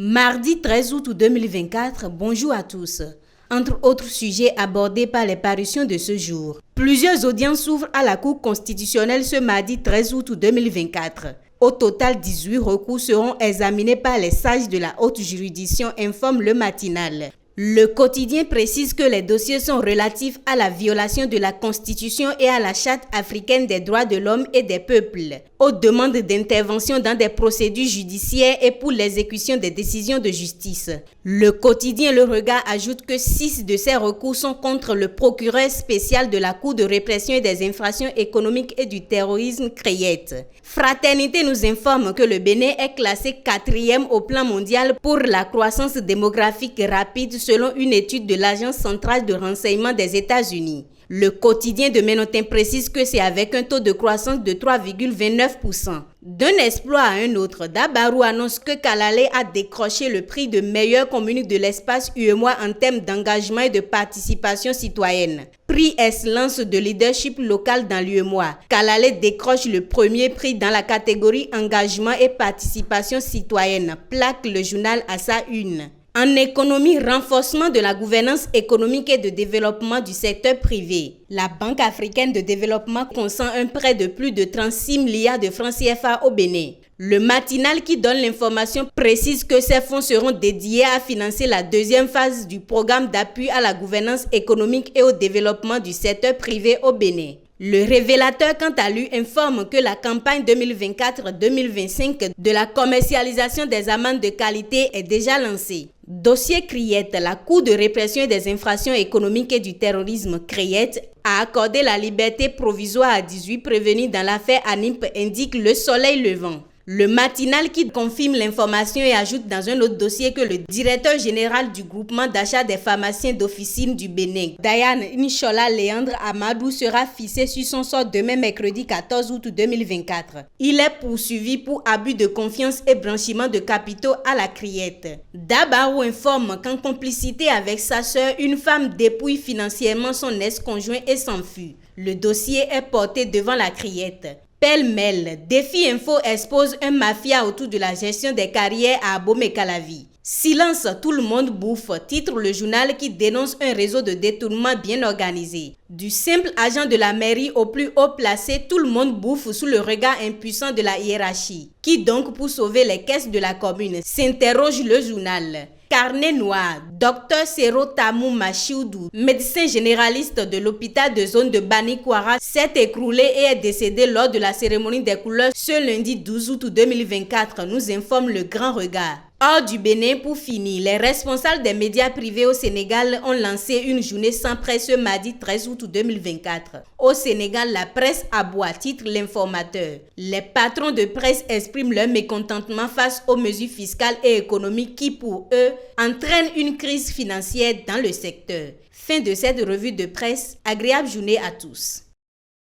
Mardi 13 août 2024, bonjour à tous. Entre autres sujets abordés par les parutions de ce jour, plusieurs audiences s'ouvrent à la Cour constitutionnelle ce mardi 13 août 2024. Au total, 18 recours seront examinés par les sages de la haute juridiction, informe le matinal. Le quotidien précise que les dossiers sont relatifs à la violation de la Constitution et à la Charte africaine des droits de l'homme et des peuples, aux demandes d'intervention dans des procédures judiciaires et pour l'exécution des décisions de justice. Le quotidien Le Regard ajoute que 6 de ces recours sont contre le procureur spécial de la Cour de répression et des infractions économiques et du terrorisme Créette. Fraternité nous informe que le Bénin est classé 4e au plan mondial pour la croissance démographique rapide selon une étude de l'Agence centrale de renseignement des États-Unis. Le quotidien de Ménotin précise que c'est avec un taux de croissance de 3,29%. D'un exploit à un autre, Dabarou annonce que Kalalé a décroché le prix de meilleure commune de l'espace UEMOA en termes d'engagement et de participation citoyenne. Prix excellence de leadership local dans l'UEMOA. Kalalé décroche le premier prix dans la catégorie engagement et participation citoyenne, plaque le journal à sa une. En économie, renforcement de la gouvernance économique et de développement du secteur privé. La Banque africaine de développement consent un prêt de plus de 36 milliards de francs CFA au Bénin. Le matinal qui donne l'information précise que ces fonds seront dédiés à financer la deuxième phase du programme d'appui à la gouvernance économique et au développement du secteur privé au Bénin. Le révélateur, quant à lui, informe que la campagne 2024-2025 de la commercialisation des amendes de qualité est déjà lancée. Dossier Créette, la Cour de répression des infractions économiques et du terrorisme Créette a accordé la liberté provisoire à 18 prévenus dans l'affaire Anip, indique Le Soleil Levant. Le matinal qui confirme l'information et ajoute dans un autre dossier que le directeur général du groupement d'achat des pharmaciens d'officine du Bénin, Dayan Inshola Léandre Amadou, sera fixé sur son sort demain mercredi 14 août 2024. Il est poursuivi pour abus de confiance et blanchiment de capitaux à la Créette. Dabarou informe qu'en complicité avec sa sœur, une femme dépouille financièrement son ex-conjoint et s'enfuit. Le dossier est porté devant la Créette. Pêle-mêle, Défi Info expose un mafia autour de la gestion des carrières à Abomey-Calavi. Silence, tout le monde bouffe, titre le journal qui dénonce un réseau de détournement bien organisé. Du simple agent de la mairie au plus haut placé, tout le monde bouffe sous le regard impuissant de la hiérarchie. Qui donc pour sauver les caisses de la commune, s'interroge le journal. Carnet noir, Dr Sero Tamou Machiudou, médecin généraliste de l'hôpital de zone de Banikwara, s'est écroulé et est décédé lors de la cérémonie des couleurs ce lundi 12 août 2024, nous informe Le Grand Regard. Hors du Bénin, pour finir, les responsables des médias privés au Sénégal ont lancé une journée sans presse ce mardi 13 août 2024. Au Sénégal, la presse aboie, titre l'informateur. Les patrons de presse expriment leur mécontentement face aux mesures fiscales et économiques qui, pour eux, entraînent une crise financière dans le secteur. Fin de cette revue de presse. Agréable journée à tous.